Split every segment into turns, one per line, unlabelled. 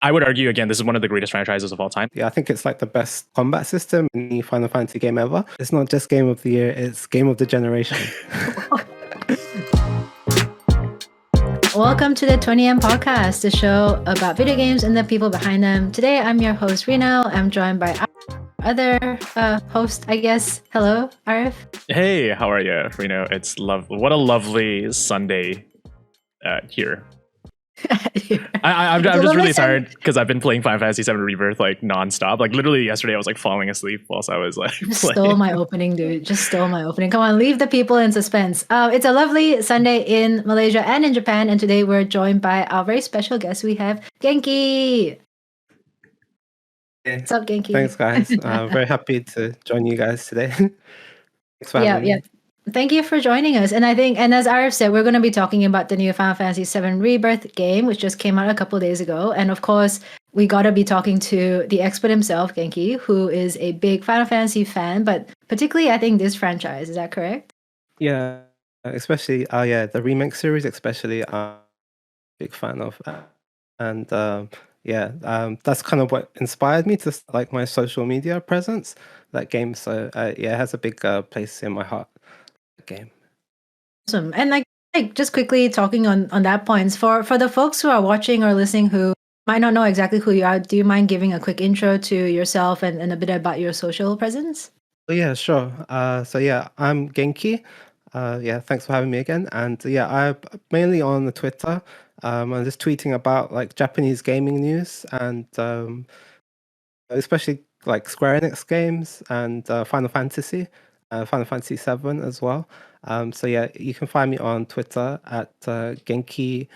I would argue again, this is one of the greatest franchises of all time.
Yeah, I think it's like the best combat system in any Final Fantasy game ever. It's not just game of the year, it's game of the generation.
Welcome to the 20M podcast, the show about video games and the people behind them. Today, I'm your host, Rino. I'm joined by our other host, I guess. Hello, Arief.
Hey, how are you, Rino? What a lovely Sunday here. I'm just really tired because I've been playing Final Fantasy VII Rebirth like nonstop. Like literally yesterday, I was like falling asleep whilst I was like.
Just stole my opening, dude. Just stole my opening. Come on, leave the people in suspense. It's a lovely Sunday in Malaysia and in Japan, and today we're joined by our very special guest. We have Genki. What's up, Genki?
Thanks, guys. I'm very happy to join you guys today. Thanks for having me.
Thank you for joining us. And as Arief said, we're going to be talking about the new Final Fantasy VII Rebirth game, which just came out a couple of days ago. And of course, we got to be talking to the expert himself, Genki, who is a big Final Fantasy fan, but particularly, I think, this franchise. Is that correct?
Yeah, especially, the remake series, especially, I'm a big fan of. And that's kind of what inspired me to like my social media presence, that game. So, it has a big place in my heart. Game.
Awesome. And like just quickly talking on that points for the folks who are watching or listening who might not know exactly who you are, do you mind giving a quick intro to yourself and a bit about your social presence?
Yeah, sure. I'm Genki. Thanks for having me again. And I'm mainly on the Twitter. I'm just tweeting about like Japanese gaming news and especially like Square Enix games and Final Fantasy VII as well. You can find me on Twitter at Genki_JPN.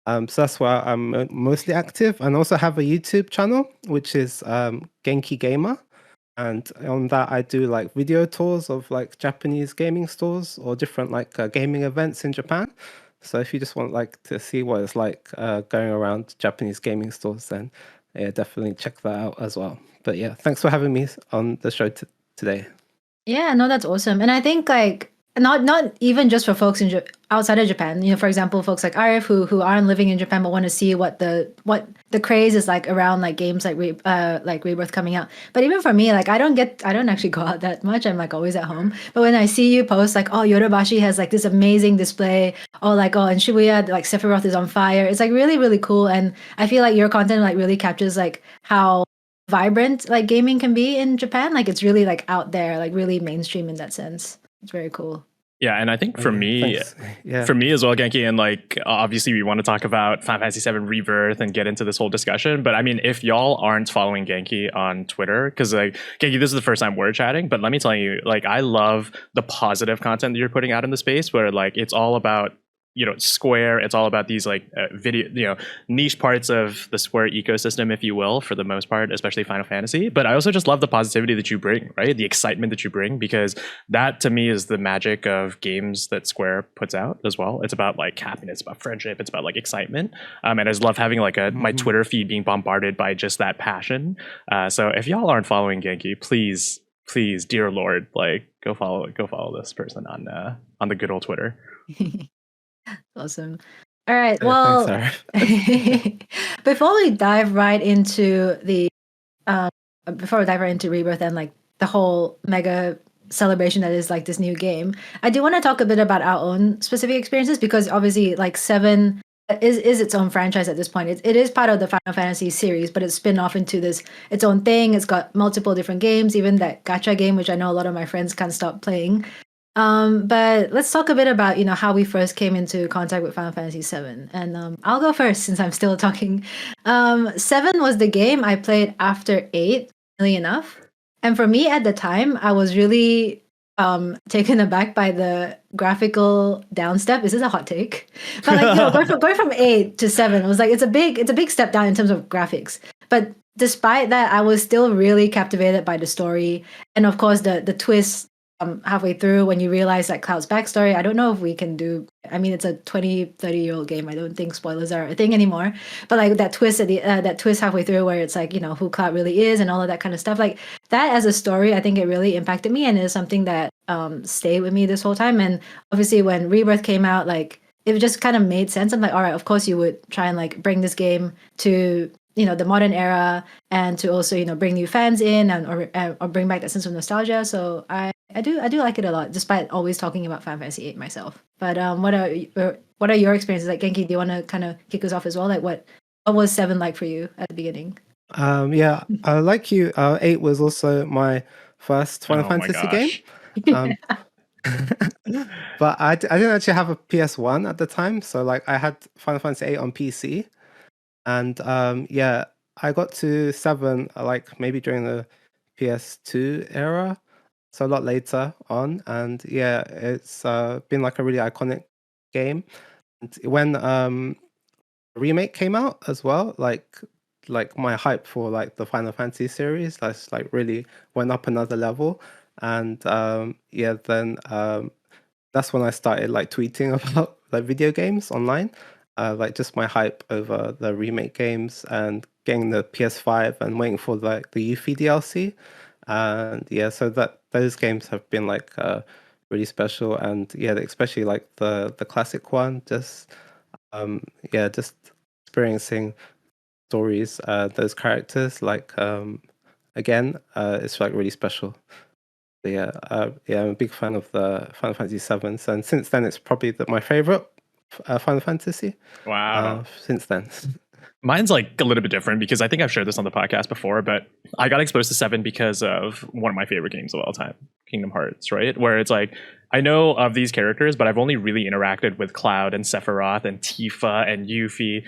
So that's where I'm mostly active, and also have a YouTube channel which is Genki Gamer, and on that I do like video tours of like Japanese gaming stores or different like gaming events in Japan. So if you just want like to see what it's like going around Japanese gaming stores, then definitely check that out as well. But yeah, thanks for having me on the show today.
Yeah, no, that's awesome. And I think like not even just for folks outside of Japan. You know, for example, folks like Arief who aren't living in Japan but want to see what the craze is like around like games like Rebirth coming out. But even for me, like I don't actually go out that much. I'm like always at home. But when I see you post like, oh, Yodobashi has like this amazing display, or like, oh, in Shibuya like Sephiroth is on fire, it's like really, really cool. And I feel like your content like really captures like how vibrant like gaming can be in Japan. Like it's really like out there, like really mainstream in that sense. It's very cool.
Yeah, and I think for me as well, Genki, and like obviously we want to talk about Final Fantasy VII Rebirth and get into this whole discussion. But I mean, if y'all aren't following Genki on Twitter, because like Genki, this is the first time we're chatting, but let me tell you, like I love the positive content that you're putting out in the space, where like it's all about Square. It's all about these like video, niche parts of the Square ecosystem, if you will, for the most part, especially Final Fantasy. But I also just love the positivity that you bring, right? The excitement that you bring, because that to me is the magic of games that Square puts out as well. It's about like happiness, about friendship, it's about like excitement. And I just love having like my Twitter feed being bombarded by just that passion. So if y'all aren't following Genki, please, dear Lord, like go follow this person on the good old Twitter.
Awesome. All right. Well, before we dive right into Rebirth and like the whole mega celebration that is like this new game, I do want to talk a bit about our own specific experiences, because obviously like 7 is its own franchise at this point. It is part of the Final Fantasy series, but it's spin off into its own thing. It's got multiple different games, even that gacha game, which I know a lot of my friends can't stop playing. But let's talk a bit about how we first came into contact with Final Fantasy VII, and I'll go first since I'm still talking. 7 was the game I played after 8, really enough, and for me at the time, I was really taken aback by the graphical downstep. Is this a hot take? But like going from 8 to 7, it was like it's a big step down in terms of graphics. But despite that, I was still really captivated by the story, and of course the twist. Halfway through when you realize like Cloud's backstory. I don't know if we can do, I mean, it's a 20-30-year-old game. I don't think spoilers are a thing anymore, but like that twist that twist halfway through where it's like, who Cloud really is and all of that kind of stuff, like that as a story, I think it really impacted me and is something that stayed with me this whole time. And obviously when Rebirth came out, like it just kind of made sense. I'm like, all right, of course you would try and like bring this game to the modern era, and to also bring new fans in, and or bring back that sense of nostalgia. So I do like it a lot, despite always talking about Final Fantasy VIII myself. But what are your experiences? Like, Genki, do you want to kind of kick us off as well? Like, what was 7 like for you at the beginning?
Yeah, like you, 8 was also my first Final Fantasy game. But I didn't actually have a PS1 at the time, so like I had Final Fantasy 8 on PC, and yeah, I got to 7 like maybe during the PS2 era, so a lot later on, and yeah, it's been like a really iconic game. And when remake came out as well, like my hype for like the Final Fantasy series, that's like really went up another level. And yeah, then that's when I started like tweeting about like video games online, like just my hype over the remake games and getting the PS5 and waiting for like the Yuffie DLC. And yeah, so that those games have been like really special, and yeah, especially like the classic one, just yeah, just experiencing stories, those characters, like again, it's like really special. But yeah, yeah, I'm a big fan of the Final Fantasy VII, and since then it's probably my favorite Final Fantasy.
Wow.
Since then.
Mine's like a little bit different because I think I've shared this on the podcast before, but I got exposed to 7 because of one of my favorite games of all time, Kingdom Hearts, right? Where it's like, I know of these characters, but I've only really interacted with Cloud and Sephiroth and Tifa and Yuffie,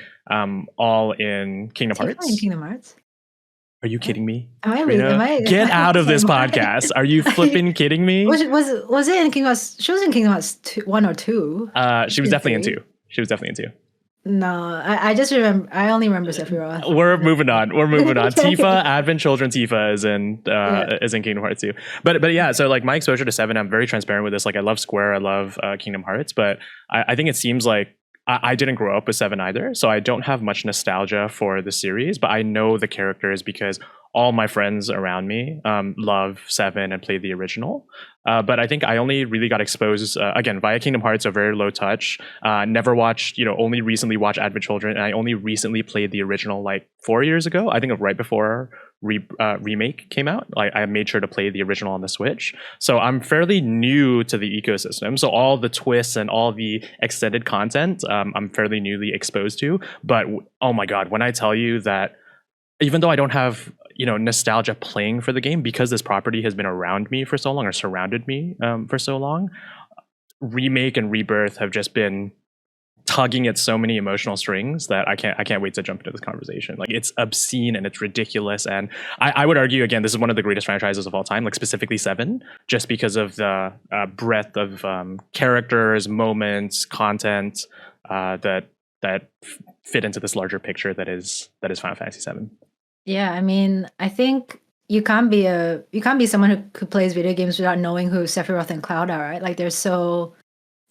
all in Kingdom Hearts.
In Kingdom Hearts?
Are you kidding me?
Get
out of this podcast. Are you flipping kidding me?
Was it in Kingdom Hearts? She was in Kingdom Hearts 1 or 2.
She was definitely in 2. She was definitely in 2.
No, I just remember. I only remember Sephiroth.
We're moving on. Tifa, Advent Children, Tifa is in Kingdom Hearts 2. But yeah, so like my exposure to 7, I'm very transparent with this. Like I love Square, I love Kingdom Hearts, but I think it seems like I didn't grow up with 7 either, so I don't have much nostalgia for the series, but I know the characters because all my friends around me love 7 and play the original. But I think I only really got exposed, again, via Kingdom Hearts, so very low touch. Never watched, only recently watched Advent Children, and I only recently played the original like 4 years ago. I think right before remake came out. Like I made sure to play the original on the Switch. So I'm fairly new to the ecosystem. So all the twists and all the extended content, I'm fairly newly exposed to. But oh my God, when I tell you that even though I don't have nostalgia playing for the game because this property has been around me for so long or surrounded me for so long, remake and rebirth have just been tugging at so many emotional strings that I can't wait to jump into this conversation. Like it's obscene and it's ridiculous, and I would argue again this is one of the greatest franchises of all time, like specifically 7, just because of the breadth of characters, moments, content that fit into this larger picture that is Final Fantasy 7.
Yeah, I mean, I think you can't be someone who plays video games without knowing who Sephiroth and Cloud are, right? Like they're so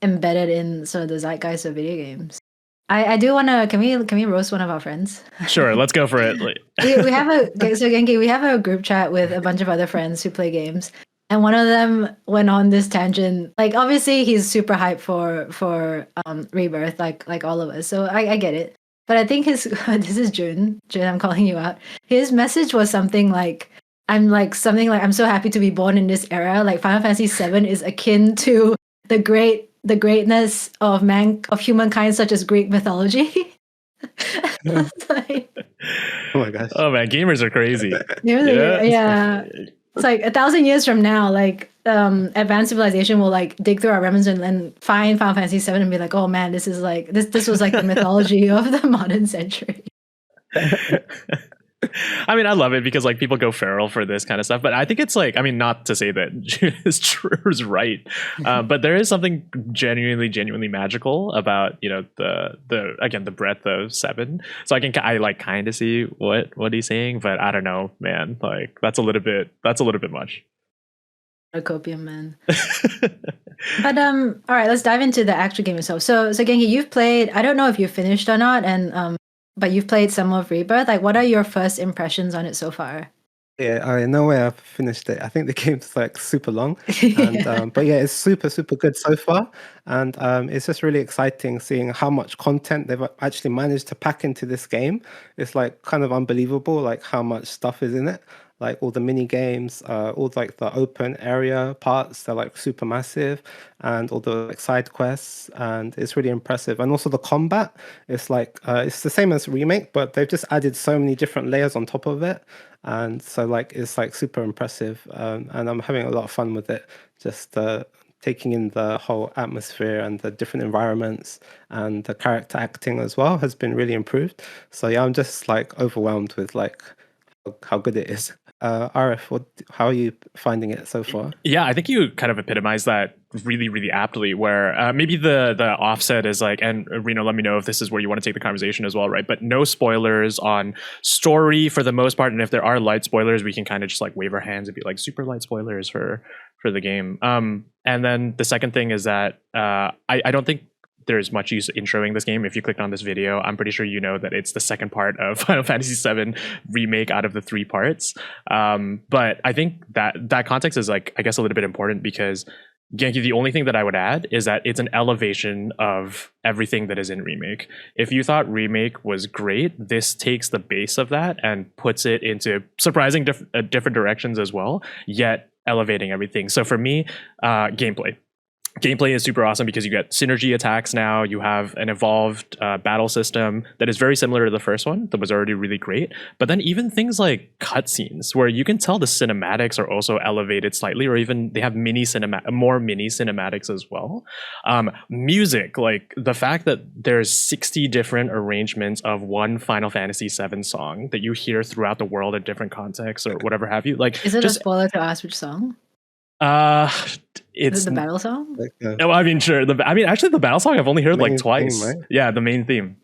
embedded in sort of the zeitgeist of video games. I do want to. Can we roast one of our friends?
Sure, let's go for it.
we have Genki, we have a group chat with a bunch of other friends who play games, and one of them went on this tangent. Like obviously he's super hyped for Rebirth, like all of us. So I get it. But I think this is Jun, I'm calling you out. His message was something like, I'm so happy to be born in this era. Like Final Fantasy VII is akin to the greatness of humankind, such as Greek mythology.
Like, oh my gosh.
Oh man, gamers are crazy.
Yeah. It's like 1,000 years from now, like advanced civilization will like dig through our remnants and find Final Fantasy VII and be like, oh man, this is like this was like the mythology of the modern century.
I mean, I love it because like people go feral for this kind of stuff, but I think it's like, I mean, not to say that June is right, but there is something genuinely magical about the breadth of 7. So I like kind of see what he's saying, but I don't know, man. Like that's a little bit much.
A copium, man. But all right, let's dive into the actual game itself. So Genki, you've played. I don't know if you finished or not, and but you've played some of Rebirth. Like, what are your first impressions on it so far?
Yeah, I no way I've finished it. I think the game's like super long, and but yeah, it's super good so far, and it's just really exciting seeing how much content they've actually managed to pack into this game. It's like kind of unbelievable, like how much stuff is in it. Like all the mini games, all like the open area parts, they're like super massive, and all the like side quests, and it's really impressive. And also the combat, it's the same as Remake, but they've just added so many different layers on top of it, and so like it's like super impressive, and I'm having a lot of fun with it, just taking in the whole atmosphere and the different environments, and the character acting as well has been really improved. So yeah, I'm just like overwhelmed with like how good it is. Arief, how are you finding it so far?
Yeah, I think you kind of epitomized that really aptly, where maybe the offset is like, and Reno, let me know if this is where you want to take the conversation as well, right? But no spoilers on story for the most part, and if there are light spoilers, we can kind of just like wave our hands and be like super light spoilers for the game. And then the second thing is that I don't think there's much use introing this game. If you clicked on this video, I'm pretty sure you know that it's the second part of Final Fantasy VII Remake out of the 3 parts. But I think that context is like, I guess, a little bit important, because Genki, the only thing that I would add is that it's an elevation of everything that is in Remake. If you thought Remake was great, this takes the base of that and puts it into surprising different directions as well, yet elevating everything. So for me, gameplay. Gameplay is super awesome because you get synergy attacks now. You have an evolved battle system that is very similar to the first one that was already really great. But then even things like cutscenes, where you can tell the cinematics are also elevated slightly, or even they have more mini cinematics as well. Music, like the fact that there's 60 different arrangements of one Final Fantasy VII song that you hear throughout the world in different contexts or whatever have you. Like,
is it a spoiler to ask which song?
It's
the battle song.
No, I mean, sure. Actually, the battle song I've only heard like twice.
Theme, right?
Yeah, the main theme.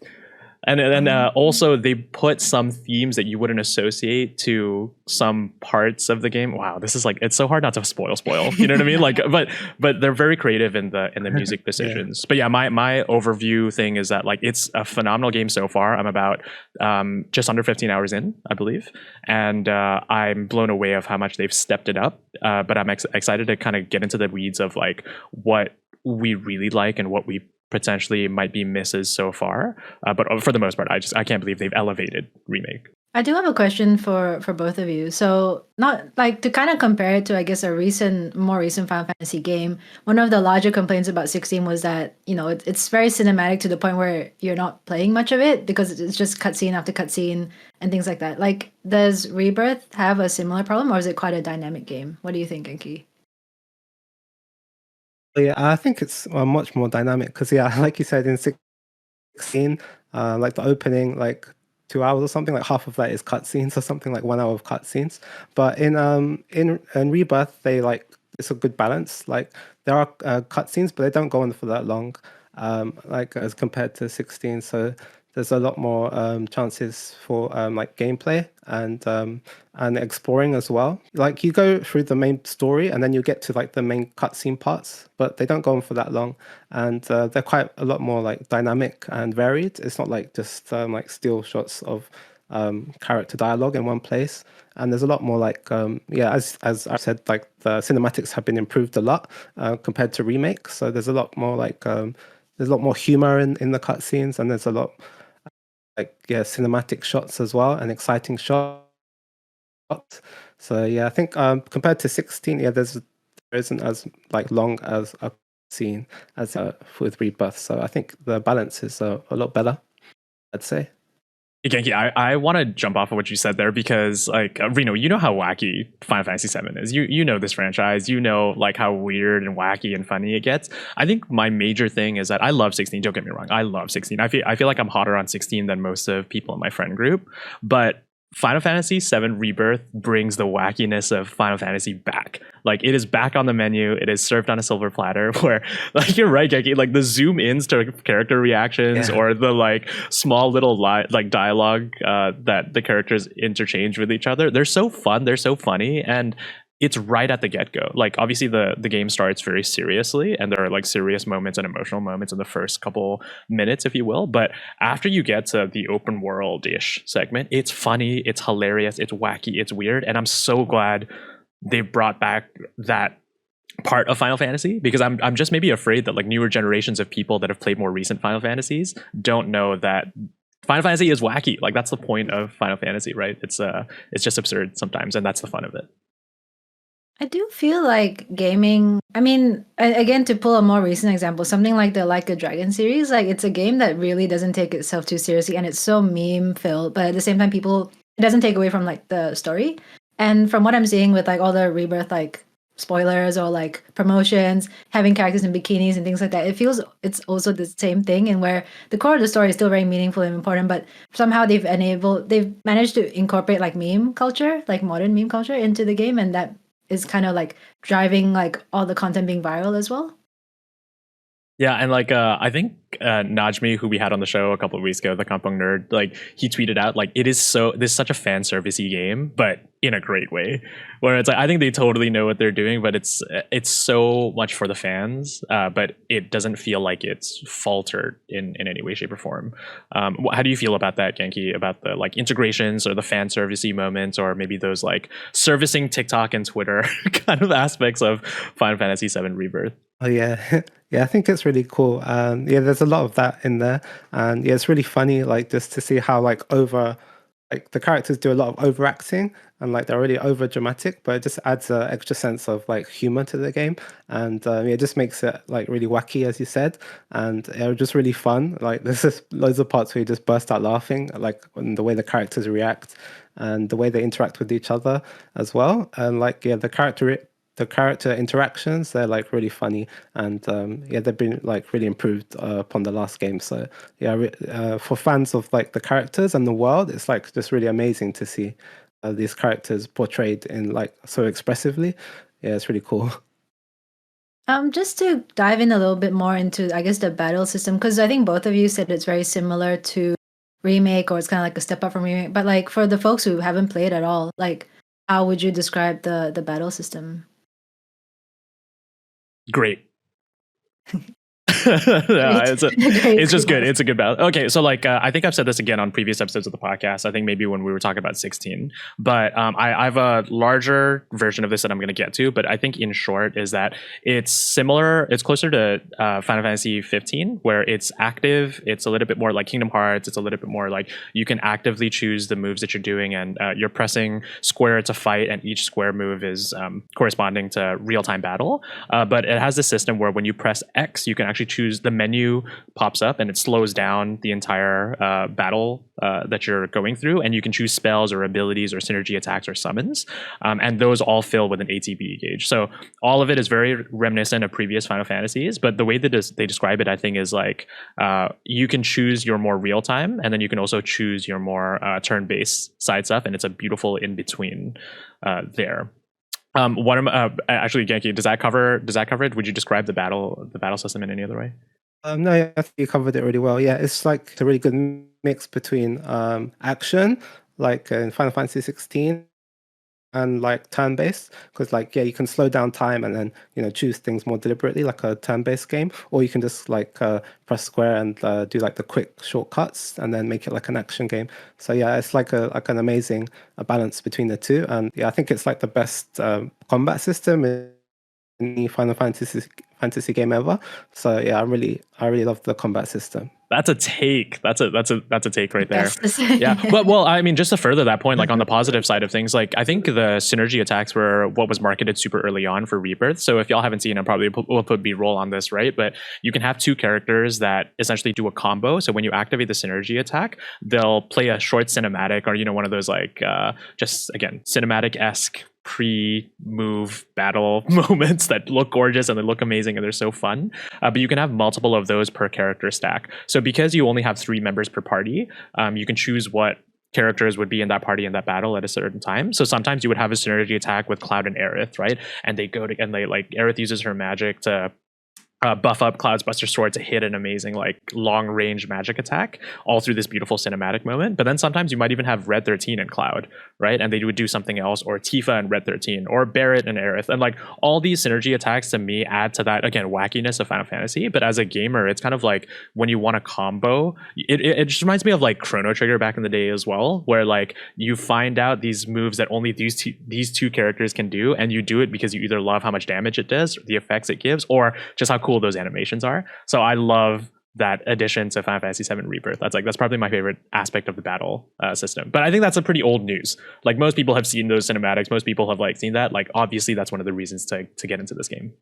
And then also they put some themes that you wouldn't associate to some parts of the game. Wow, this is like, it's so hard not to spoil. You know what I mean? Like, but they're very creative in the music decisions. Yeah. But yeah, my overview thing is that like it's a phenomenal game so far. I'm about just under 15 hours in, I believe, and I'm blown away of how much they've stepped it up. But I'm excited to kind of get into the weeds of like what we really like and what we potentially might be misses so far, but for the most part, I can't believe they've elevated Remake.
I do have a question for both of you. So, not like to kind of compare it to, I guess, a more recent Final Fantasy game. One of the larger complaints about 16 was that it's very cinematic to the point where you're not playing much of it because it's just cutscene after cutscene and things like that. Like, does Rebirth have a similar problem, or is it quite a dynamic game? What do you think, Genki?
Yeah, I think it's much more dynamic because, yeah, like you said, in 16, like the opening, like 2 hours or something, like half of that is cutscenes or something, like 1 hour of cutscenes. But in Rebirth, it's a good balance. Like there are cutscenes, but they don't go on for that long, like as compared to 16. So there's a lot more chances for like gameplay and exploring as well. Like you go through the main story and then you get to like the main cutscene parts, but they don't go on for that long, and they're quite a lot more like dynamic and varied. It's not like just like still shots of character dialogue in one place. And there's a lot more like as I said, like the cinematics have been improved a lot compared to Remake. So there's a lot more like there's a lot more humor in the cutscenes, and there's a lot cinematic shots as well, and exciting shots. So yeah, I think compared to 16, there isn't as like long as a scene as with Rebirth. So I think the balance is a lot better, I'd say.
Genki, I want to jump off of what you said there because, like, Reno, you know how wacky Final Fantasy VII is. You know this franchise. You know, like, how weird and wacky and funny it gets. I think my major thing is that I love 16. Don't get me wrong. I love 16. I feel like I'm hotter on 16 than most of people in my friend group. But Final Fantasy VII Rebirth brings the wackiness of Final Fantasy back. Like, it is back on the menu. It is served on a silver platter where, like, you're right, Genki, like the zoom ins to character reactions or the like small little like dialogue that the characters interchange with each other. They're so fun. They're so funny. And it's right at the get-go. Like obviously the game starts very seriously, and there are like serious moments and emotional moments in the first couple minutes, if you will. But after you get to the open world-ish segment, it's funny, it's hilarious, it's wacky, it's weird. And I'm so glad they brought back that part of Final Fantasy, because I'm just maybe afraid that like newer generations of people that have played more recent Final Fantasies don't know that Final Fantasy is wacky. Like that's the point of Final Fantasy, right? It's just absurd sometimes, and that's the fun of it.
I do feel like gaming, I mean, again, to pull a more recent example, something like the Like a Dragon series, like it's a game that really doesn't take itself too seriously, and it's so meme filled, but at the same time, it doesn't take away from like the story. And from what I'm seeing with like all the Rebirth like spoilers or like promotions, having characters in bikinis and things like that, it feels it's also the same thing, and where the core of the story is still very meaningful and important, but somehow they've managed to incorporate like meme culture, like modern meme culture into the game, and that is kind of like driving like all the content being viral as well.
Yeah, and like I think Najmi, who we had on the show a couple of weeks ago, the Kampong Nerd, like he tweeted out like this is such a fan servicey game, but in a great way. Where it's like I think they totally know what they're doing, but it's so much for the fans, but it doesn't feel like it's faltered in any way, shape, or form. How do you feel about that, Genki? About the like integrations or the fan servicey moments, or maybe those like servicing TikTok and Twitter kind of aspects of Final Fantasy VII Rebirth?
Oh yeah, yeah. I think it's really cool. Yeah, there's a lot of that in there, and yeah, it's really funny. Like just to see how like the characters do a lot of overacting, and like they're really over dramatic, but it just adds an extra sense of like humor to the game, and yeah, it just makes it like really wacky, as you said, and it was just really fun. Like there's just loads of parts where you just burst out laughing, like in the way the characters react and the way they interact with each other as well, and like yeah, the character interactions, they're like really funny, and yeah, they've been like really improved upon the last game. So yeah, for fans of like the characters and the world, it's like just really amazing to see these characters portrayed in like so expressively. Yeah, it's really cool.
Just to dive in a little bit more into, I guess, the battle system, because I think both of you said it's very similar to Remake, or it's kind of like a step up from Remake. But like for the folks who haven't played at all, like how would you describe the battle system?
Great. It's just good. It's a good balance. Okay, so like I think I've said this again on previous episodes of the podcast. I think maybe when we were talking about 16, but I have a larger version of this that I'm going to get to. But I think in short is that it's similar. It's closer to Final Fantasy 15, where it's active. It's a little bit more like Kingdom Hearts. It's a little bit more like you can actively choose the moves that you're doing, and you're pressing square to fight, and each square move is corresponding to real-time battle. But it has this system where when you press X, you can actually choose, the menu pops up and it slows down the entire battle that you're going through, and you can choose spells or abilities or synergy attacks or summons, and those all fill with an ATB gauge. So all of it is very reminiscent of previous Final Fantasies, but the way that they describe it, I think, is like you can choose your more real time, and then you can also choose your more turn-based side stuff, and it's a beautiful in between there. Actually, Genki, does that cover it? Would you describe the battle system in any other way?
No, I think you covered it really well. Yeah, it's like a really good mix between action, like in Final Fantasy 16, and like turn-based, because like yeah, you can slow down time and then choose things more deliberately, like a turn-based game, or you can just like press square and do like the quick shortcuts and then make it like an action game. So yeah, it's like an amazing balance between the two, and yeah, I think it's like the best combat system in any Final Fantasy game ever. So yeah, I really love the combat system.
That's a take. That's a take right there. Yeah. Well, I mean, just to further that point, like on the positive side of things, like I think the synergy attacks were what was marketed super early on for Rebirth. So if y'all haven't seen it, probably we'll put B-roll on this, right? But you can have two characters that essentially do a combo. So when you activate the synergy attack, they'll play a short cinematic, or one of those like just again cinematic-esque pre-move battle moments that look gorgeous and they look amazing and they're so fun. But you can have multiple of those per character stack. So because you only have 3 members per party, you can choose what characters would be in that party in that battle at a certain time. So sometimes you would have a synergy attack with Cloud and Aerith, right? And they go to, and they like Aerith uses her magic to buff up Cloud's Buster Sword to hit an amazing like long range magic attack all through this beautiful cinematic moment. But then sometimes you might even have Red 13 and Cloud, right? And they would do something else, or Tifa and Red 13, or Barret and Aerith. And like all these synergy attacks to me add to that, again, wackiness of Final Fantasy. But as a gamer, it's kind of like when you want a combo, it just reminds me of like Chrono Trigger back in the day as well, where like you find out these moves that only these two characters can do, and you do it because you either love how much damage it does, the effects it gives, or just how cool those animations are. So I love that addition to Final Fantasy VII Rebirth. That's probably my favorite aspect of the battle system. But I think that's a pretty old news. Like most people have seen those cinematics. Most people have like seen that. Like obviously that's one of the reasons to get into this game.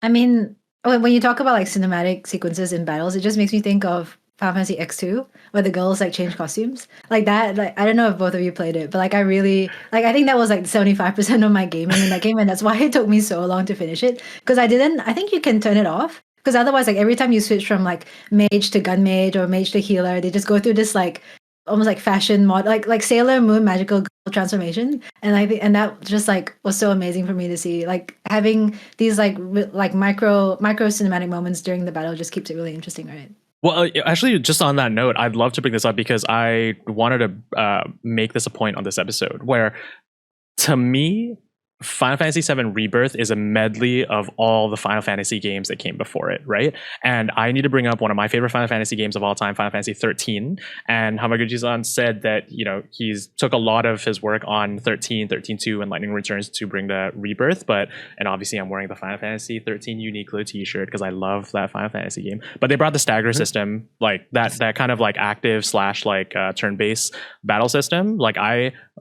I mean, when you talk about like cinematic sequences in battles, it just makes me think of Final Fantasy X2, where the girls like change costumes like that. Like I don't know if both of you played it, but like I really like, I think that was like 75% of my gaming in that game, and that's why it took me so long to finish it, because I think you can turn it off, because otherwise like every time you switch from like mage to gun mage or mage to healer, they just go through this like almost like fashion mod, like Sailor Moon magical girl transformation, and I think, and that just like was so amazing for me to see, like having these like micro cinematic moments during the battle just keeps it really interesting, right?
Well, actually, just on that note, I'd love to bring this up because I wanted to make this a point on this episode where, to me, Final Fantasy VII Rebirth is a medley of all the Final Fantasy games that came before it, right? And I need to bring up one of my favorite Final Fantasy games of all time, Final Fantasy XIII. And Hamaguchi-san said that, you know, he's took a lot of his work on 13, 13.2, and Lightning Returns to bring the Rebirth. And obviously I'm wearing the Final Fantasy XIII Uniqlo t-shirt because I love that Final Fantasy game. But they brought the stagger system, like that kind of like active / like turn-based battle system. Like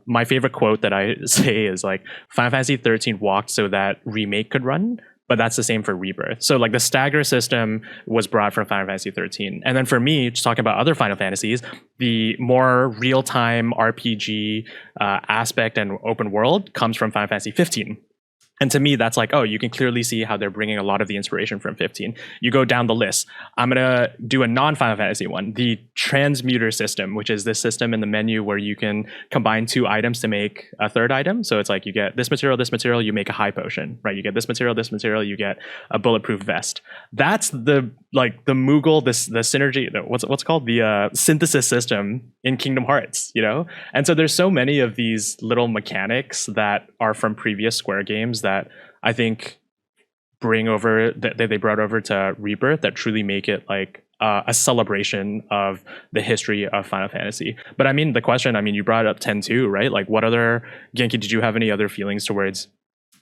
my favorite quote that I say is like, Final Fantasy 13 walked so that remake could run, but that's the same for Rebirth. So like the stagger system was brought from Final Fantasy 13. And then for me, just talking about other Final Fantasies, the more real-time RPG aspect and open world comes from Final Fantasy 15. And to me, that's like, oh, you can clearly see how they're bringing a lot of the inspiration from 15. You go down the list. I'm going to do a non-Final Fantasy one, the transmuter system, which is this system in the menu where you can combine 2 items to make a third item. So it's like you get this material, you make a high potion, right? You get this material, you get a bulletproof vest. That's the Moogle, the synergy, what's called the synthesis system in Kingdom Hearts, you know? And so there's so many of these little mechanics that are from previous Square games that I think that they brought over to Rebirth that truly make it like a celebration of the history of Final Fantasy. But I mean, the question, you brought up 10-2, right? Like what other, Genki, did you have any other feelings towards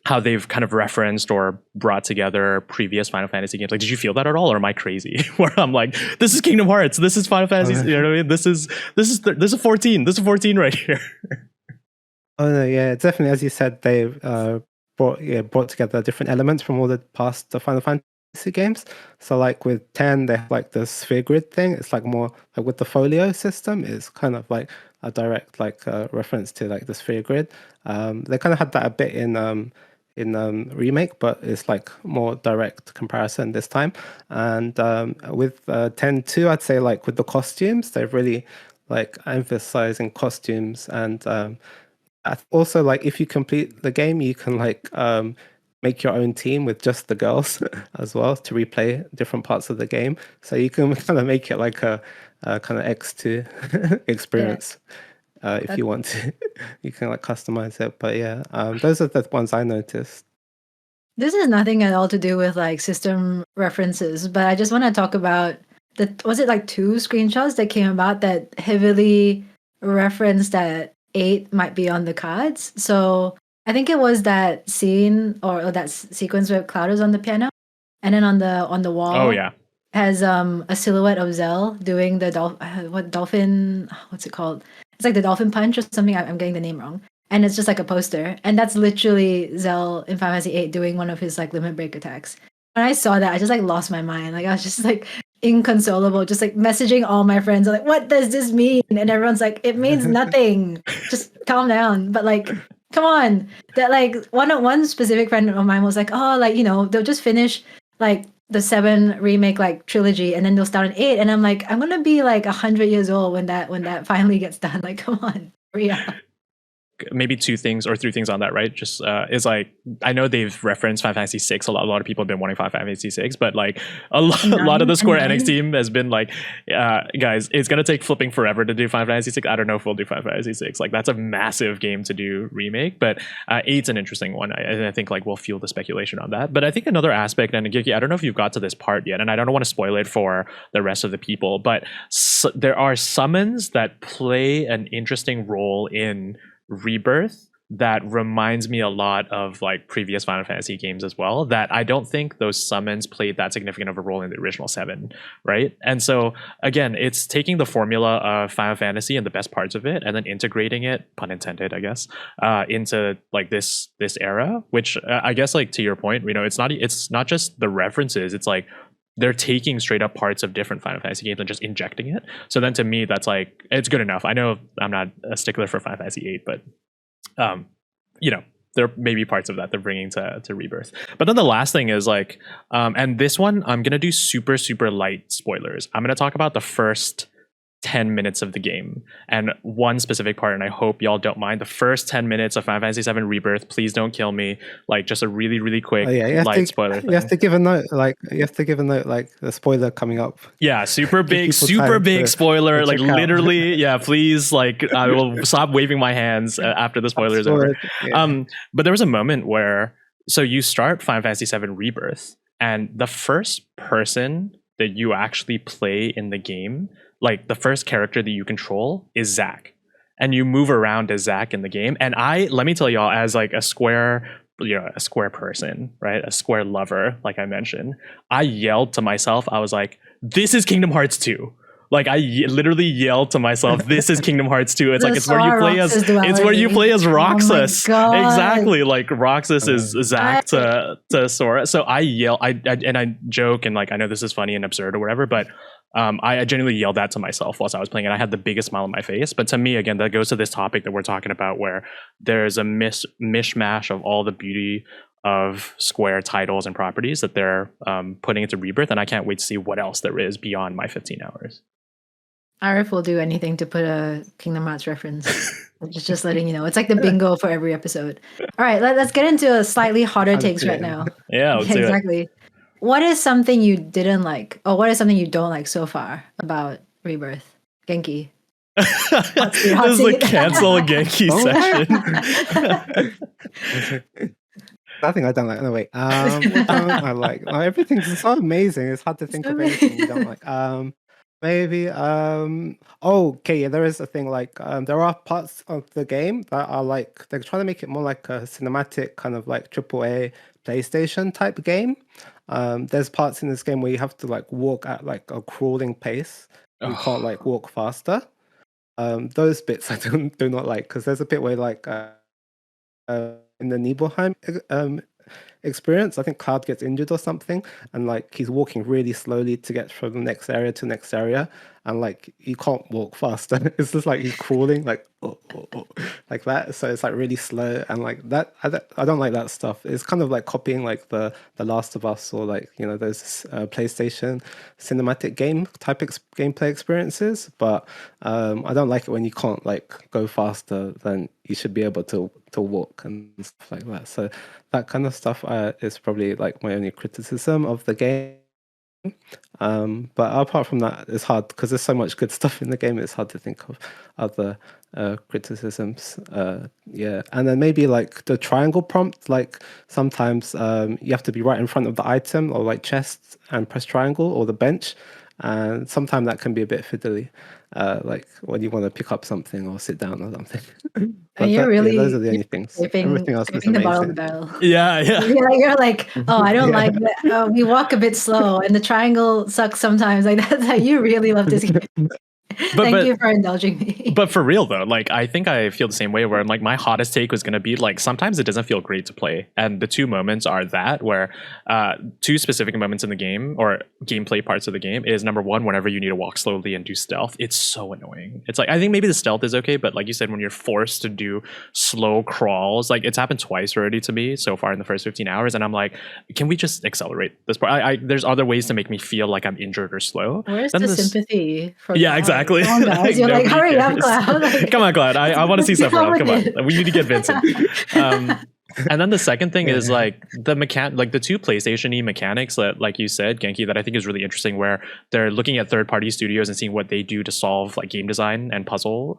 how they've kind of referenced or brought together previous Final Fantasy games? Like, did you feel that at all, or am I crazy? Where I'm like, this is Kingdom Hearts, this is Final Fantasy, you know what I mean? This is 14, this is 14 right here.
Oh no, yeah, definitely. As you said, they've brought together different elements from all the past Final Fantasy games. So like with 10, they have like the sphere grid thing. It's like more like with the folio system, it's kind of like a direct reference to like the sphere grid. They kind of had that a bit in remake, but it's like more direct comparison this time. And with 10-2, I'd say like with the costumes, they've really like emphasizing costumes, and also like if you complete the game, you can like make your own team with just the girls as well to replay different parts of the game. So you can kind of make it like a kind of X2 experience. If you want to. You can like customize it. But yeah, those are the ones I noticed.
This has nothing at all to do with like system references, but I just want to talk about was it like 2 screenshots that came about that heavily referenced that 8 might be on the cards. So I think it was that scene or that sequence where Cloud is on the piano, and then on the wall,
oh yeah,
has a silhouette of Zell doing the dolphin. What's it called? It's like the dolphin punch or something. I'm getting the name wrong. And it's just like a poster, and that's literally Zell in Final Fantasy VIII doing one of his like limit break attacks. When I saw that, I just like lost my mind. Like I was just like inconsolable, just like messaging all my friends, like, what does this mean? And everyone's like, it means nothing. Just calm down. But like, come on. That like one specific friend of mine was like, oh, like, you know, they'll just finish like the 7 remake like trilogy, and then they'll start on 8. And I'm like, I'm gonna be like 100 years old when that finally gets done. Like, come on, hurry up.
like maybe 2 things or 3 things on that, right? Just is like, I know they've referenced Final Fantasy VI a lot. A lot of people have been wanting Final Fantasy VI, but like a lot of the Square Enix team has been like, guys, it's gonna take flipping forever to do Final Fantasy VI. I don't know if we'll do Final Fantasy VI. Like that's a massive game to do remake, but 8's an interesting one. I think like we'll fuel the speculation on that. But I think another aspect, and Genki, I don't know if you've got to this part yet, and I don't want to spoil it for the rest of the people, but there are summons that play an interesting role in Rebirth that reminds me a lot of like previous Final Fantasy games as well, that I don't think those summons played that significant of a role in the original 7, right? And so again, it's taking the formula of Final Fantasy and the best parts of it and then integrating it, pun intended, I guess, into like this era, which I guess like to your point, you know, it's not just the references, it's like they're taking straight up parts of different Final Fantasy games and just injecting it. So then to me, that's like, it's good enough. I know I'm not a stickler for Final Fantasy VIII, but you know, there may be parts of that they're bringing to Rebirth. But then the last thing is like, and this one, I'm going to do super, super light spoilers. I'm going to talk about the first 10 minutes of the game and one specific part, and I hope y'all don't mind. The first 10 minutes of Final Fantasy VII Rebirth, please don't kill me. Like just a really, really quick light spoiler thing.
You have to give a note, like the spoiler coming up.
Yeah, super big spoiler. Like literally, yeah, please, like I will stop waving my hands after the spoiler is over. Yeah. But there was a moment where, so you start Final Fantasy VII Rebirth, and the first person that you actually play in the game, like the first character that you control is Zack, and you move around as Zack in the game. And let me tell y'all, as like a Square person, right? A Square lover, like I mentioned, I yelled to myself. I was like, this is Kingdom Hearts 2. Like I literally yelled to myself, this is Kingdom Hearts 2. It's like, it's where you play as Roxas.
Oh
exactly. Like Roxas is Zack to Sora. So I yell, and I joke, and like, I know this is funny and absurd or whatever, but I genuinely yelled that to myself whilst I was playing it. I had the biggest smile on my face. But to me, again, that goes to this topic that we're talking about, where there's a mishmash of all the beauty of Square titles and properties that they're putting into Rebirth, and I can't wait to see what else there is beyond my 15 hours.
Arief will do anything to put a Kingdom Hearts reference. Just letting you know. It's like the bingo for every episode. All right, let's get into a slightly hotter takes right now.
Yeah, let's do it.
Exactly. What is something you didn't like, or what is something you don't like so far about Rebirth? Genki.
This is the cancel Genki
session. Nothing I don't like. No, wait. What don't I like? Everything's so amazing. It's hard to think of anything you don't like. Maybe okay, yeah, there is a thing like there are parts of the game that are like they're trying to make it more like a cinematic kind of like AAA PlayStation type game. There's parts in this game where you have to like walk at like a crawling pace. You can't like walk faster. Those bits I do not like, because there's a bit where like in the Nibelheim experience, I think Cloud gets injured or something, and like he's walking really slowly to get from the next area to next area, and like he can't walk faster. It's just like he's crawling like like that. So it's like really slow, and like that I don't like that stuff. It's kind of like copying like the Last of Us, or like, you know, those PlayStation cinematic game type gameplay experiences. But I don't like it when you can't like go faster than you should be able to walk and stuff like that. So that kind of stuff is probably like my only criticism of the game. But apart from that, it's hard because there's so much good stuff in the game. It's hard to think of other criticisms. Yeah, and then maybe like the triangle prompt. Like sometimes you have to be right in front of the item or like chest and press triangle, or the bench, and sometimes that can be a bit fiddly. Like when you want to pick up something or sit down or something. But
and
those are the only things. Everything else is amazing.
Yeah.
You're like, oh, I don't like that. We walk a bit slow, and the triangle sucks sometimes. Like that's how you really love this game. Thank you for indulging me.
But for real though, like I think I feel the same way, where I'm like, my hottest take was going to be like, sometimes it doesn't feel great to play, and the two moments are that where two specific moments in the game or gameplay parts of the game is, number one, whenever you need to walk slowly and do stealth. It's so annoying. It's like, I think maybe the stealth is okay, but like you said, when you're forced to do slow crawls, like it's happened twice already to me so far in the first 15 hours, and I'm like, can we just accelerate this part? There's other ways to make me feel like I'm injured or slow.
Where's the sympathy from
exactly. exactly.
Come on, guys. You're like, hurry up, Cloud. Like,
come on, Cloud. I want to see stuff around. Come on. We need to get Vincent. And then the second thing is like the two PlayStation-y mechanics that, like you said, Genki, that I think is really interesting, where they're looking at third-party studios and seeing what they do to solve like game design and puzzle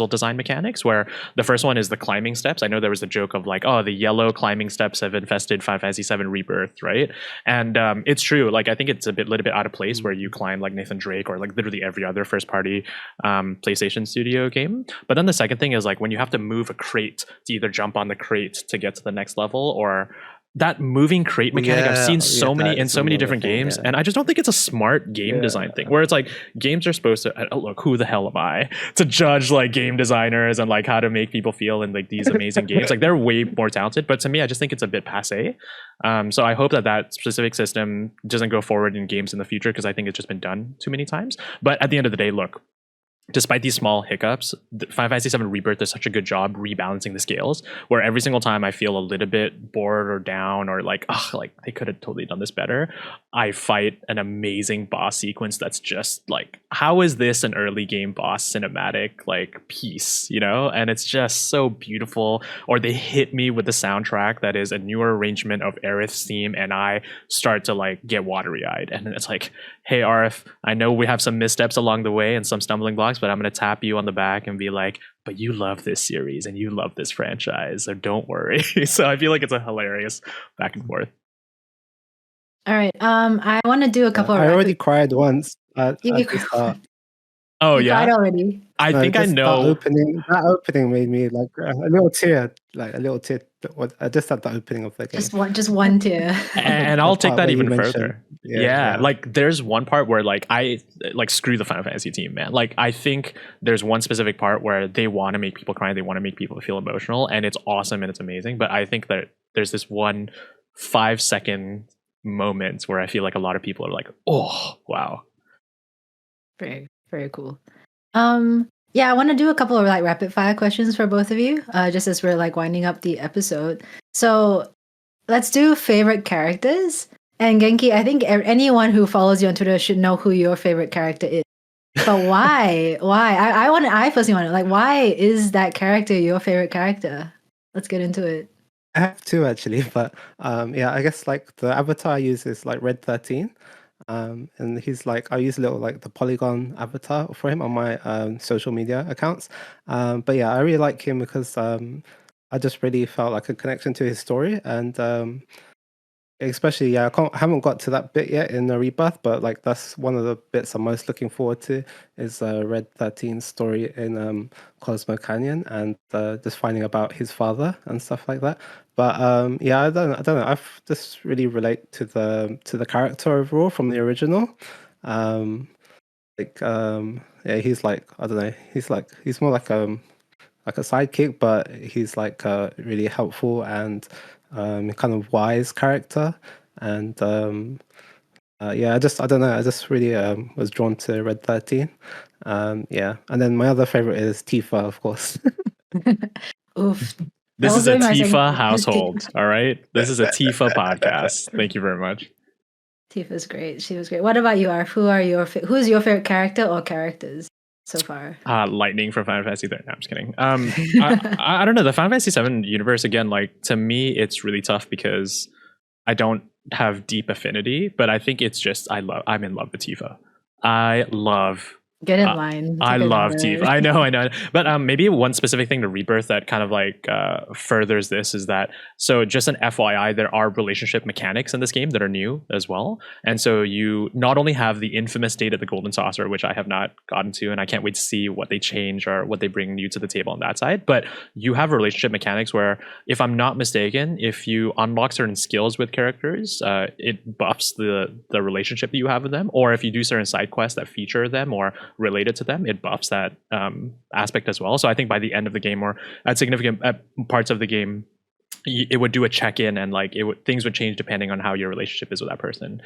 design mechanics, where the first one is the climbing steps. I know there was a joke of like, oh, the yellow climbing steps have infested Final Fantasy VII Rebirth, right? And it's true. Like, I think it's a little bit out of place where you climb like Nathan Drake or like literally every other first-party PlayStation Studio game. But then the second thing is like when you have to move a crate to either jump on the crate to get to the next level, or that moving crate mechanic I've seen so many different games, and I just don't think it's a smart game design thing, where it's like games are supposed to look, who the hell am I to judge like game designers and like how to make people feel in like these amazing games. Like, they're way more talented, but to me I just think it's a bit passe. So I hope that specific system doesn't go forward in games in the future, because I think it's just been done too many times. But at the end of the day, look, despite these small hiccups, Final Fantasy VII Rebirth does such a good job rebalancing the scales, where every single time I feel a little bit bored or down, or like, like they could have totally done this better, I fight an amazing boss sequence that's just like, how is this an early game boss cinematic like piece, you know? And it's just so beautiful. Or they hit me with the soundtrack that is a newer arrangement of Arief's theme, and I start to like get watery-eyed. And it's like, hey Arief, I know we have some missteps along the way and some stumbling blocks, but I'm going to tap you on the back and be like, but you love this series and you love this franchise, so don't worry. So I feel like it's a hilarious back and forth.
All right. I want to do a couple.
I already cried once.
You
Oh yeah,
cried already.
I think I know.
That opening made me like a little tear, just at the opening of the game.
Just one tear.
And I'll take that even further.
Yeah,
like there's one part where like I like screw the Final Fantasy team, man. Like, I think there's one specific part where they want to make people cry, they want to make people feel emotional, and it's awesome and it's amazing. But I think that there's this 5-second moment where I feel like a lot of people are like, oh wow.
Very, very cool. Yeah, I want to do a couple of like rapid fire questions for both of you, just as we're like winding up the episode. So let's do favorite characters. And Genki, I think anyone who follows you on Twitter should know who your favorite character is. But why? Why? I personally want to like, why is that character your favorite character? Let's get into it.
I have two actually, but yeah, I guess like the avatar I use is like Red 13. And he's like, I use a little like the polygon avatar for him on my social media accounts. But yeah, I really like him because I just really felt like a connection to his story, and especially I haven't got to that bit yet in the Rebirth, but like that's one of the bits I'm most looking forward to is Red 13's story in Cosmo Canyon, and just finding about his father and stuff like that. But yeah, I don't know. I just really relate to the character overall from the original. Yeah, he's like, I don't know. He's more like a sidekick, but he's like really helpful and kind of wise character. And yeah, I don't know. I just really was drawn to Red 13. Yeah, and then my other favorite is Tifa, of course.
Oof.
This is a Tifa household, all right? This is a Tifa podcast. Thank you very much.
Tifa's great. She was great. What about you, Arf? Who's your favorite character or characters so far?
Lightning from Final Fantasy VII. No, I'm just kidding. I don't know. The Final Fantasy VII universe, again, like to me, it's really tough because I don't have deep affinity, but I think it's just I'm in love with Tifa.
Get in line.
I love Tifa. I know. But maybe one specific thing to Rebirth that kind of like furthers this is that, so just an FYI, there are relationship mechanics in this game that are new as well. And so you not only have the infamous State of the Golden Saucer, which I have not gotten to, and I can't wait to see what they change or what they bring new to the table on that side, but you have relationship mechanics where, if I'm not mistaken, if you unlock certain skills with characters, it buffs the relationship that you have with them, or if you do certain side quests that feature them or related to them, it buffs that aspect as well. So I think by the end of the game, or at significant parts of the game, it would do a check-in, and like things would change depending on how your relationship is with that person.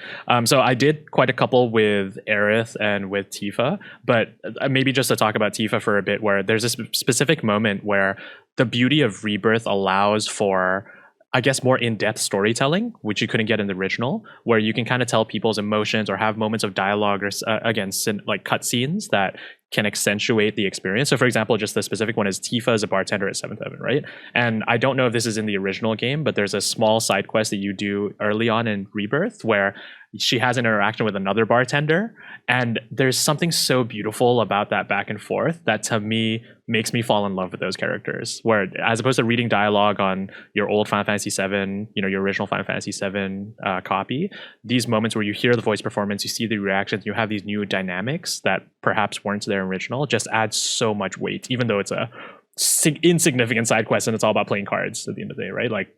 So I did quite a couple with Arief and with Tifa, but maybe just to talk about Tifa for a bit, where there's a specific moment where the beauty of Rebirth allows for I guess, more in-depth storytelling, which you couldn't get in the original, where you can kind of tell people's emotions or have moments of dialogue or like cutscenes that can accentuate the experience. So, for example, just the specific one is Tifa is a bartender at 7th Heaven, right? And I don't know if this is in the original game, but there's a small side quest that you do early on in Rebirth where she has an interaction with another bartender, and there's something so beautiful about that back and forth that to me makes me fall in love with those characters, where as opposed to reading dialogue on your old Final Fantasy VII, your original Final Fantasy VII copy, these moments where you hear the voice performance, you see the reactions, you have these new dynamics that perhaps weren't there original, just adds so much weight, even though it's a insignificant side quest and it's all about playing cards at the end of the day, right? Like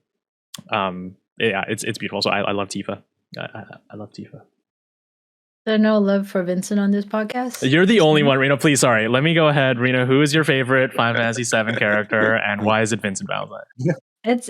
yeah, it's beautiful. So I love Tifa. I love Tifa.
There's no love for Vincent on this podcast.
You're the only one, Rino. Please, sorry. Let me go ahead, Rino. Who is your favorite Final Fantasy VII character, and why is it Vincent Valentine?
It's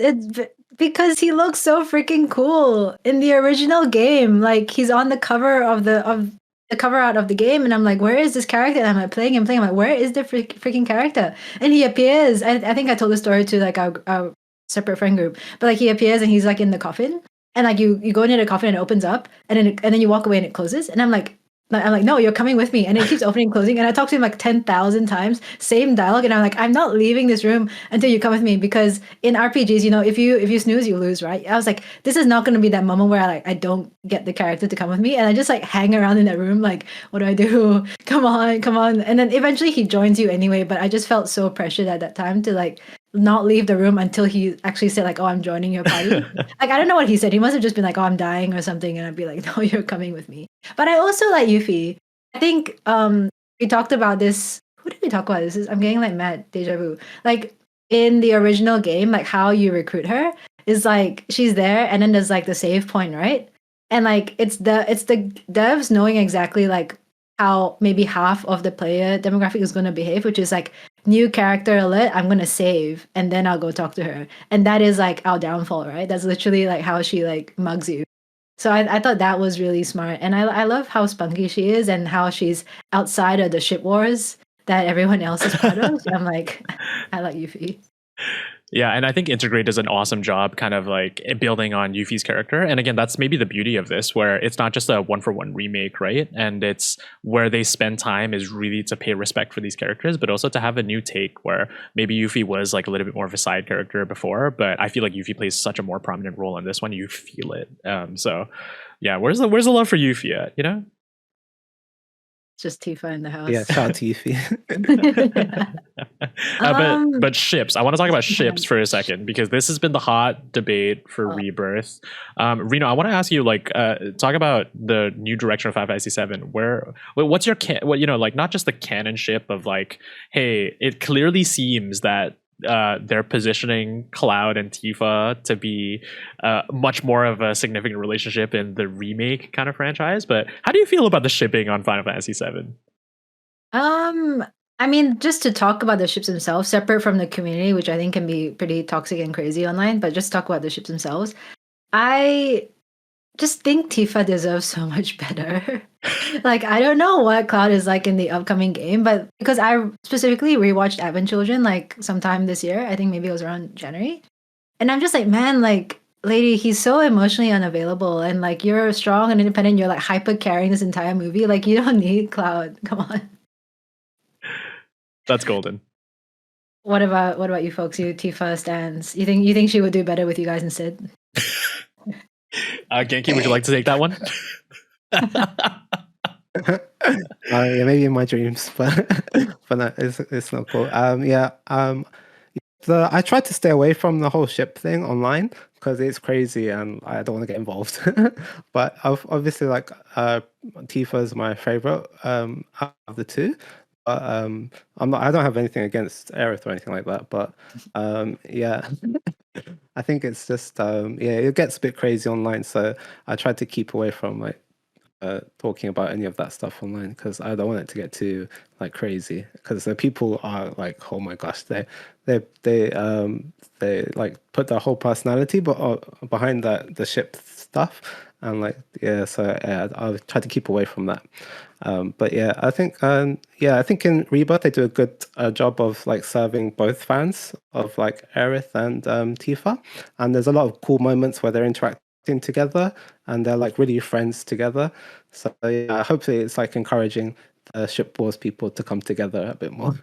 because he looks so freaking cool in the original game. Like he's on the cover of the cover art of the game, and I'm like, where is this character? And I'm like playing. I'm like, where is the freaking character? And he appears. I think I told the story to like our separate friend group, but like he appears and he's like in the coffin. And like you go into the coffin and it opens up, and then you walk away and it closes. And I'm like, no, you're coming with me. And it keeps opening and closing. And I talk to him like 10,000 times, same dialogue. And I'm like, I'm not leaving this room until you come with me, because in RPGs, if you snooze, you lose, right? I was like, this is not going to be that moment where I don't get the character to come with me, and I just like hang around in that room like, what do I do? Come on. And then eventually he joins you anyway. But I just felt so pressured at that time to like not leave the room until he actually said like, oh, I'm joining your party. Like, I don't know what he said. He must have just been like, oh, I'm dying or something. And I'd be like, no, you're coming with me. But I also like Yuffie. I think we talked about this. Who did we talk about this? I'm getting like mad deja vu. Like in the original game, like how you recruit her is like she's there and then there's like the save point, right? And like it's the devs knowing exactly like how maybe half of the player demographic is going to behave, which is like new character alert, I'm going to save and then I'll go talk to her. And that is like our downfall, right? That's literally like how she like mugs you. So I thought that was really smart. And I love how spunky she is and how she's outside of the ship wars that everyone else is part of. I'm like, I like Yuffie.
Yeah, and I think Integrate does an awesome job kind of like building on Yuffie's character. And again, that's maybe the beauty of this, where it's not just a one-for-one remake, right? And it's where they spend time is really to pay respect for these characters, but also to have a new take where maybe Yuffie was like a little bit more of a side character before, but I feel like Yuffie plays such a more prominent role in this one. You feel it. So yeah, where's the love for Yuffie at,
Just Tifa in the house.
Yeah, shout out to Yuffie.
But ships. I want to talk about ships for a second, because this has been the hot debate for Rebirth. Rino, I want to ask you, like, talk about the new direction of Final Fantasy VII. What's your like not just the canon ship of like, hey, it clearly seems that they're positioning Cloud and Tifa to be much more of a significant relationship in the remake kind of franchise. But how do you feel about the shipping on Final Fantasy VII?
I mean, just to talk about the ships themselves, separate from the community, which I think can be pretty toxic and crazy online, but just talk about the ships themselves. I just think Tifa deserves so much better. Like, I don't know what Cloud is like in the upcoming game, but because I specifically rewatched Advent Children like sometime this year, I think maybe it was around January. And I'm just like, man, like, lady, he's so emotionally unavailable, and like you're strong and independent, you're like hyper carrying this entire movie. Like, you don't need Cloud. Come on.
That's golden.
What about you folks? You Tifa stans. You think she would do better with you guys instead?
Genki, would you like to take that one?
Yeah, maybe in my dreams, but no, it's not cool. I tried to stay away from the whole ship thing online because it's crazy and I don't want to get involved. But obviously, like Tifa is my favorite out of the two. But I don't have anything against Aerith or anything like that. But yeah. I think it's just it gets a bit crazy online, so I tried to keep away from like talking about any of that stuff online because I don't want it to get too like crazy, because the people are like, oh my gosh, they like put their whole personality behind the ship stuff, and like so I'll try to keep away from that. But yeah, I think in Rebirth they do a good job of like serving both fans of like Aerith and Tifa, and there's a lot of cool moments where they're interacting together and they're like really friends together. So yeah, hopefully it's like encouraging the Ship Wars people to come together a bit more.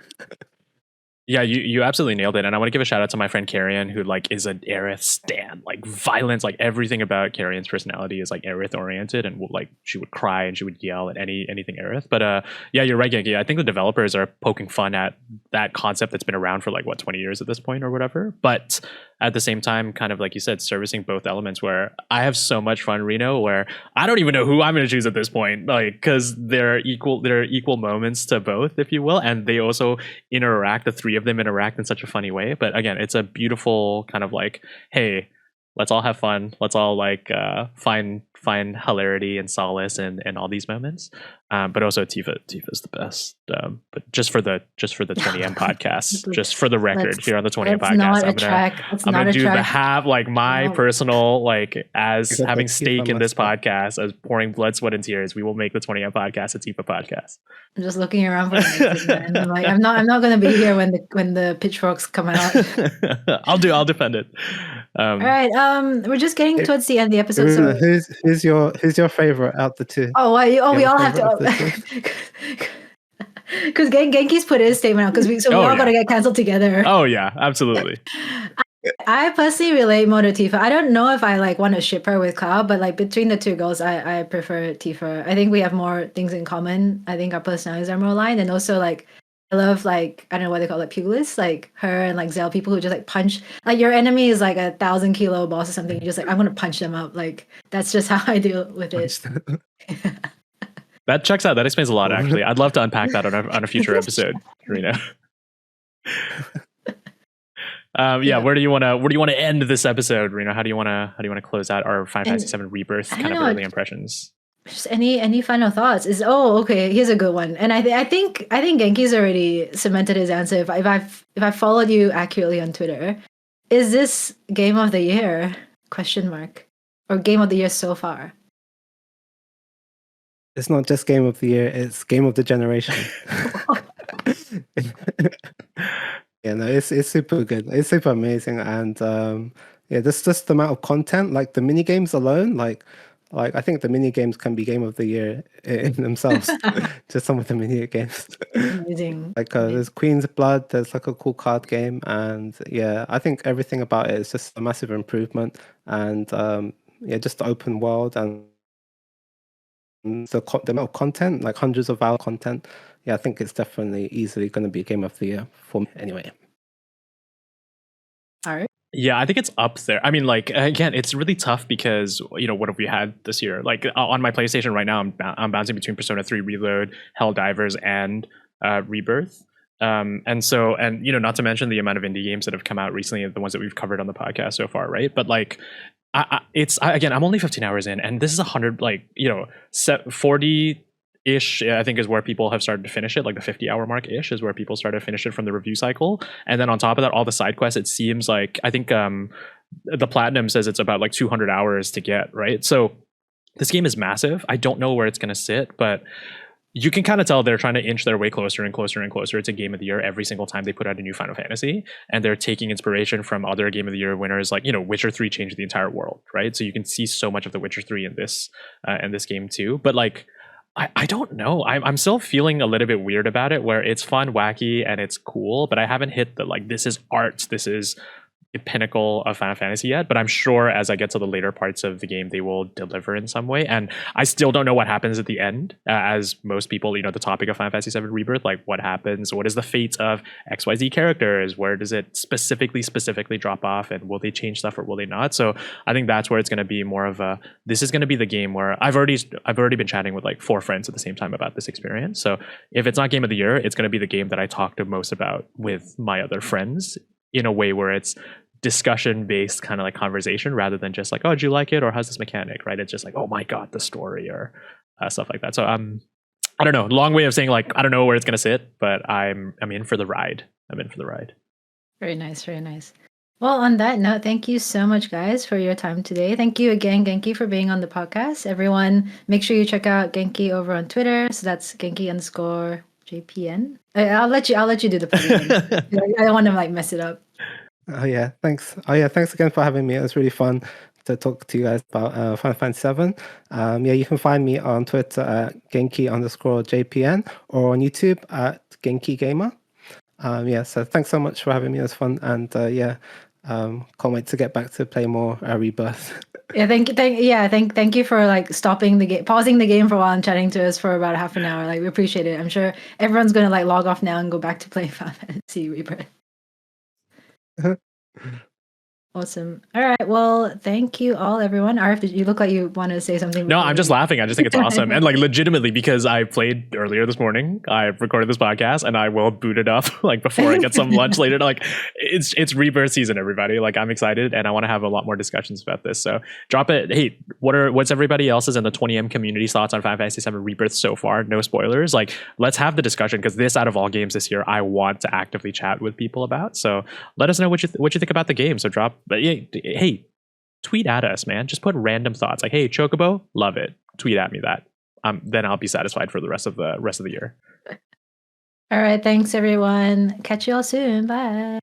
Yeah, you absolutely nailed it. And I want to give a shout out to my friend Carrion, who like is an Aerith stan, like violence, like everything about Carrion's personality is like Aerith oriented, and like she would cry and she would yell at anything Aerith. But yeah, you're right, Genki. I think the developers are poking fun at that concept that's been around for like 20 years at this point or whatever. But at the same time, kind of like you said, servicing both elements, where I have so much fun, Reno, where I don't even know who I'm going to choose at this point, like, because there are equal moments to both, if you will, and they also interact. The three of them interact in such a funny way. But again, it's a beautiful kind of like, hey, let's all have fun. Let's all like find hilarity and solace in all these moments. But also Tifa's the best. But just for the 20M podcast, just for the record, here on the 20M podcast, I'm gonna do my personal, like, as having stake in this podcast, as pouring blood, sweat, and tears. We will make the 20M podcast a Tifa podcast.
I'm just looking around for and I'm like, I'm not gonna be here when the pitchforks come out.
I'll defend it.
All right. We're just getting towards the end of the episode. So
who's your favorite out the two?
We all have to. Because Genki's put his statement out, because we all got to get cancelled together.
Oh yeah, absolutely.
I personally relate more to Tifa. I don't know if I like want to ship her with Cloud, but like between the two girls, I prefer Tifa. I think we have more things in common. I think our personalities are more aligned, and also like I love, like, I don't know what they call it, pugilists, like her and like Zell, people who just like punch, like your enemy is like 1,000 kilo boss or something. You're just like, I'm gonna punch them up. Like that's just how I deal with it.
That checks out. That explains a lot, actually. I'd love to unpack that on a future episode, Reno. Where do you want to end this episode, Reno? How do you want to close out our Final Fantasy VII Rebirth kind of early impressions?
Just any final thoughts? Okay, here's a good one. And I think Genki's already cemented his answer. If I followed you accurately on Twitter, is this game of the year? ? Or game of the year so far?
It's not just game of the year, it's game of the generation. Yeah, no, it's super good. It's super amazing, and there's just the amount of content, like the mini games alone, like I think the mini games can be game of the year in themselves. Just some of the mini games.
Amazing.
Like there's Queen's Blood, there's like a cool card game, and yeah, I think everything about it is just a massive improvement, and just the open world and the amount of content, like hundreds of hour content. Yeah, I think it's definitely easily going to be game of the year for me anyway.
All right.
Yeah, I think it's up there. I mean, like, again, it's really tough because, what have we had this year? Like, on my PlayStation right now, I'm bouncing between Persona 3 Reload, Helldivers, and Rebirth. And not to mention the amount of indie games that have come out recently, the ones that we've covered on the podcast so far, right? But like, I'm only 15 hours in, and this is 100, 40 ish, I think, is where people have started to finish it. Like the 50-hour mark ish is where people started to finish it from the review cycle. And then on top of that, all the side quests, it seems like, I think the Platinum says it's about like 200 hours to get, right? So this game is massive. I don't know where it's going to sit, but you can kind of tell they're trying to inch their way closer and closer and closer to Game of the Year every single time they put out a new Final Fantasy. And they're taking inspiration from other Game of the Year winners, like, Witcher 3 changed the entire world, right? So you can see so much of the Witcher 3 in this game too. But like, I don't know. I'm still feeling a little bit weird about it, where it's fun, wacky, and it's cool, but I haven't hit the, like, this is art, this is the pinnacle of Final Fantasy yet. But I'm sure as I get to the later parts of the game, they will deliver in some way. And I still don't know what happens at the end, as most people, the topic of Final Fantasy VII Rebirth, like what happens, what is the fate of XYZ characters, where does it specifically drop off, and will they change stuff or will they not? So I think that's where it's going to be more of this is going to be the game where I've already been chatting with like 4 friends at the same time about this experience. So if it's not Game of the Year, it's going to be the game that I talk the most about with my other friends, in a way where it's discussion based kind of like conversation, rather than just like, oh, do you like it, or how's this mechanic, right? It's just like, oh my god, the story, or stuff like that. So I don't know, long way of saying, like, I don't know where it's gonna sit, but I'm in for the ride. Very nice.
Well, on that note, thank you so much, guys, for your time today. Thank you again, Genki, for being on the podcast. Everyone, make sure you check out Genki over on Twitter. So that's Genki_JPN. I'll let you do the plug again. I don't want to like mess it up.
Oh yeah, thanks. Oh yeah, thanks again for having me. It was really fun to talk to you guys about Final Fantasy VII. Yeah, you can find me on Twitter at Genki_JPN or on YouTube at Genki Gamer. Yeah, so thanks so much for having me. It was fun, and can't wait to get back to play more Rebirth.
Yeah, thank you for like stopping the game, pausing the game for a while and chatting to us for about half an hour. Like we appreciate it. I'm sure everyone's gonna like log off now and go back to play Final Fantasy Rebirth. Awesome. All right. Well, thank you all, everyone. Arief, you look like you want to say something?
No, I'm just laughing. I just think it's awesome. And like legitimately, because I played earlier this morning, I recorded this podcast and I will boot it up like before I get some lunch later. Like it's Rebirth season, everybody. Like I'm excited and I want to have a lot more discussions about this. So drop it. Hey, what's everybody else's in the 20M community's thoughts on Final Fantasy VII Rebirth so far? No spoilers. Like let's have the discussion, because this, out of all games this year, I want to actively chat with people about. So let us know what you think about the game. So drop. But yeah, hey, tweet at us, man. Just put random thoughts like, "Hey, Chocobo, love it." Tweet at me that. Then I'll be satisfied for the rest of the year.
All right, thanks everyone. Catch you all soon. Bye.